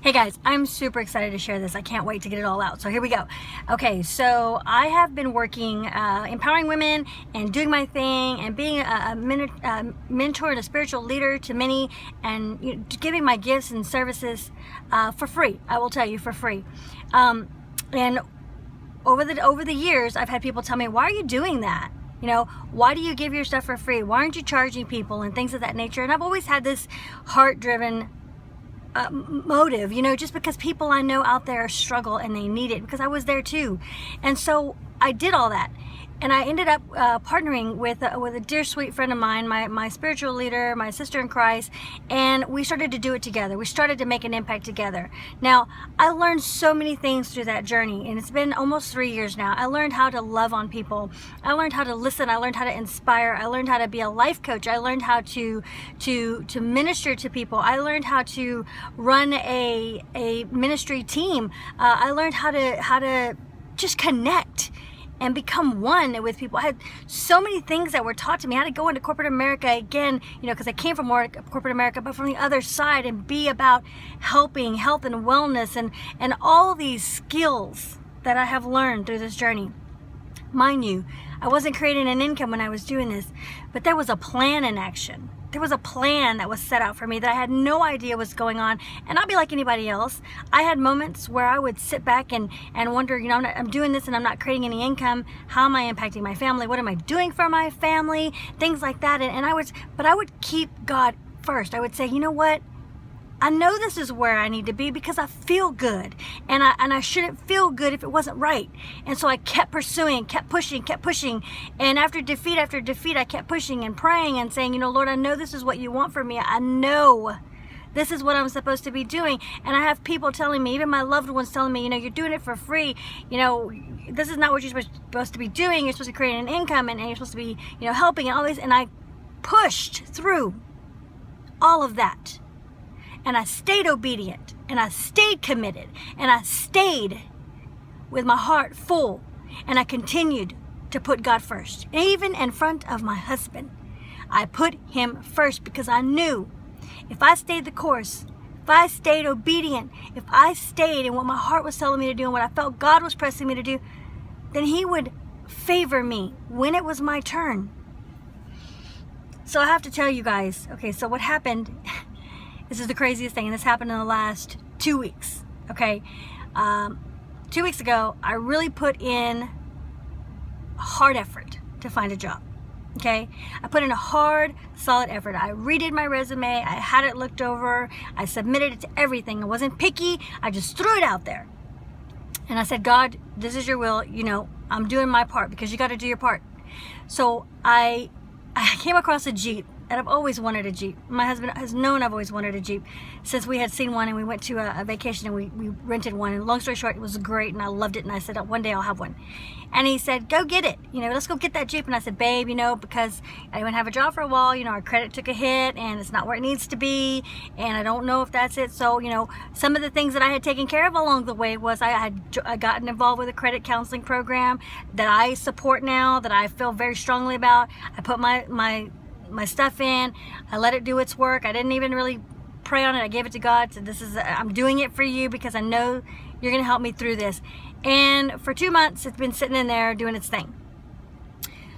Hey guys, I'm super excited to share this. I can't wait to get it all out. So here we go. Okay, so I have been working, empowering women and doing my thing and being a mentor and a spiritual leader to many, and giving my gifts and services for free. I will tell you, for free. And over the years, I've had people tell me, "Why are you doing that? Why do you give your stuff for free? Why aren't you charging people?" and things of that nature. And I've always had this heart-driven motive, just because people I know out there struggle and they need it, because I was there too. And so I did all that, and I ended up partnering with a dear sweet friend of mine, my spiritual leader, my sister in Christ, and we started to do it together. We started to make an impact together. Now, I learned so many things through that journey, and it's been almost 3 years now. I learned how to love on people. I learned how to listen. I learned how to inspire. I learned how to be a life coach. I learned how to minister to people. I learned how to run a ministry team. I learned how to just connect and become one with people. I had so many things that were taught to me. I had to go into corporate America again, because I came from corporate America, but from the other side, and be about helping, health and wellness, and all these skills that I have learned through this journey. Mind you, I wasn't creating an income when I was doing this, but there was a plan in action. There was a plan that was set out for me that I had no idea was going on. And I'll be like anybody else. I had moments where I would sit back and wonder, I'm doing this and I'm not creating any income. How am I impacting my family? What am I doing for my family? Things like that. And I would keep God first. I would say, you know what? I know this is where I need to be because I feel good, and I shouldn't feel good if it wasn't right. And so I kept pursuing, kept pushing. And after defeat, I kept pushing and praying and saying, Lord, I know this is what you want for me. I know this is what I'm supposed to be doing. And I have people telling me, even my loved ones telling me, you're doing it for free. This is not what you're supposed to be doing. You're supposed to create an income, and you're supposed to be, helping and all this. And I pushed through all of that. And I stayed obedient, and I stayed committed, and I stayed with my heart full, and I continued to put God first. Even in front of my husband, I put him first, because I knew if I stayed the course, if I stayed obedient, if I stayed in what my heart was telling me to do and what I felt God was pressing me to do, then he would favor me when it was my turn. So I have to tell you guys, okay, so what happened... This is the craziest thing, and this happened in the last 2 weeks, okay? 2 weeks ago, I really put in a hard effort to find a job, okay? I put in a hard, solid effort. I redid my resume. I had it looked over. I submitted it to everything. I wasn't picky. I just threw it out there. And I said, God, this is your will. I'm doing my part, because you got to do your part. So I came across a Jeep. And I've always wanted a Jeep. My husband has known I've always wanted a Jeep since we had seen one, and we went to a vacation, and we rented one. And long story short, it was great, and I loved it. And I said, one day I'll have one. And he said, go get it. Let's go get that Jeep. And I said, babe, because I didn't have a job for a while. Our credit took a hit, and it's not where it needs to be. And I don't know if that's it. So, some of the things that I had taken care of along the way was I had gotten involved with a credit counseling program that I support now, that I feel very strongly about. I put my stuff in. I let it do its work. I didn't even really pray on it. I gave it to God. Said, I'm doing it for you because I know you're going to help me through this. And for 2 months, it's been sitting in there doing its thing.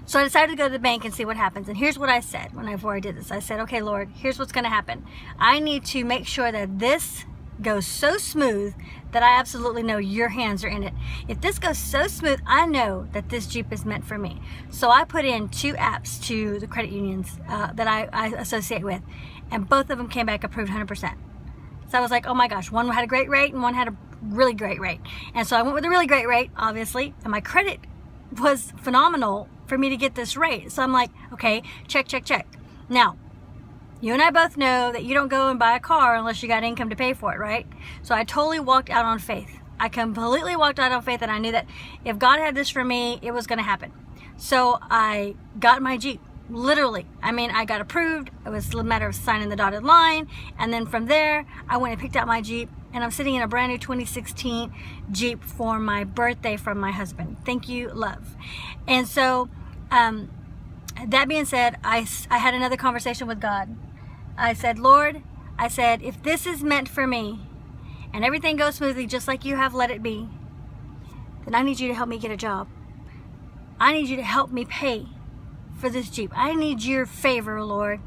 So I decided to go to the bank and see what happens. And here's what I said before I did this. I said, okay, Lord, here's what's going to happen. I need to make sure that this goes so smooth that I absolutely know your hands are in it. If this goes so smooth, I know that this Jeep is meant for me. So I put in 2 apps to the credit unions that I associate with, and both of them came back approved 100%. So I was like, oh my gosh, one had a great rate and one had a really great rate. And so I went with a really great rate, obviously, and my credit was phenomenal for me to get this rate. So I'm like, okay, check. Now, you and I both know that you don't go and buy a car unless you got income to pay for it, right? So I totally walked out on faith. I completely walked out on faith, and I knew that if God had this for me, it was going to happen. So I got my Jeep. Literally. I got approved. It was a matter of signing the dotted line. And then from there, I went and picked out my Jeep. And I'm sitting in a brand new 2016 Jeep for my birthday from my husband. Thank you, love. And so, that being said, I had another conversation with God. I said, Lord, if this is meant for me, and everything goes smoothly just like you have let it be, then I need you to help me get a job. I need you to help me pay for this Jeep. I need your favor, Lord.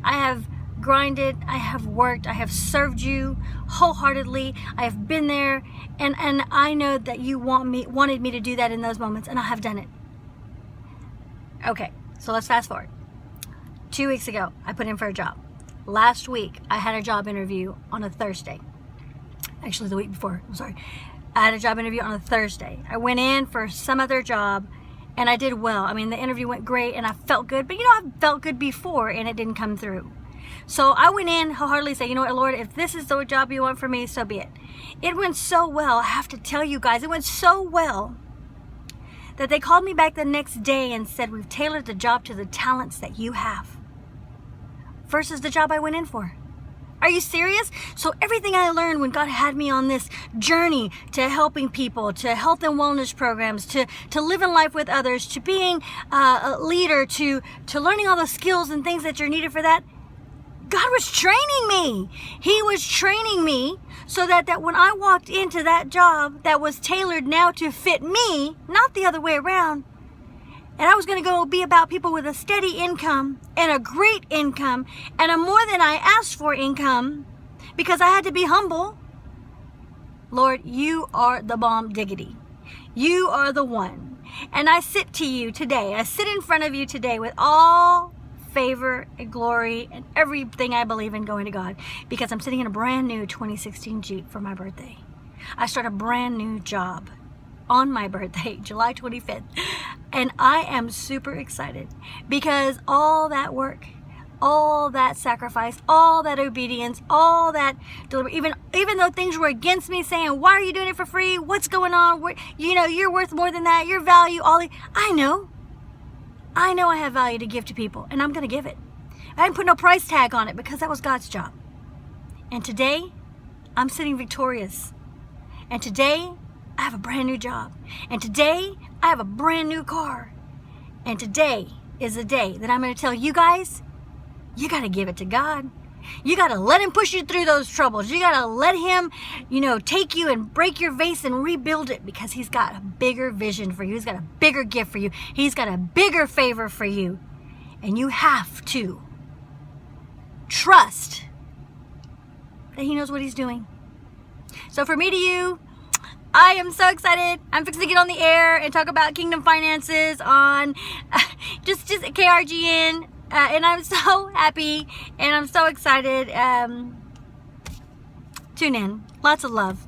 I have grinded, I have worked, I have served you wholeheartedly. I have been there, and I know that you wanted me to do that in those moments, and I have done it. Okay, so let's fast forward. 2 weeks ago, I put in for a job. Last week, I had a job interview on a Thursday. Actually, the week before, I'm sorry. I had a job interview on a Thursday. I went in for some other job, and I did well. I mean, the interview went great, and I felt good. But, I've felt good before, and it didn't come through. So I went in wholeheartedly saying, you know what, Lord, if this is the job you want for me, so be it. It went so well. I have to tell you guys, it went so well that they called me back the next day and said, we've tailored the job to the talents that you have versus the job I went in for. Are you serious? So everything I learned when God had me on this journey to helping people, to health and wellness programs, to living life with others, to being a leader, to learning all the skills and things that are needed for that, God was training me. He was training me so that when I walked into that job that was tailored now to fit me, not the other way around, and I was going to go be about people with a steady income and a great income and a more than I asked for income because I had to be humble. Lord, you are the bomb diggity. You are the one. And I sit to you today. I sit in front of you today with all favor and glory and everything I believe in going to God, because I'm sitting in a brand new 2016 Jeep for my birthday. I start a brand new job on my birthday, July 25th. And I am super excited because all that work, all that sacrifice, all that obedience, all that delivery, even though things were against me saying, why are you doing it for free? What's going on? You're worth more than that. Your value, I know I have value to give to people, and I'm going to give it. I didn't put no price tag on it because that was God's job. And today, I'm sitting victorious. And today, I have a brand new job. And today, I have a brand new car. And today is the day that I'm going to tell you guys, you got to give it to God. You got to let him push you through those troubles. You got to let him, take you and break your vase and rebuild it, because he's got a bigger vision for you. He's got a bigger gift for you. He's got a bigger favor for you. And you have to trust that he knows what he's doing. So from me to you, I am so excited. I'm fixing to get on the air and talk about kingdom finances on just KRGN. And I'm so happy and I'm so excited. Tune in. Lots of love.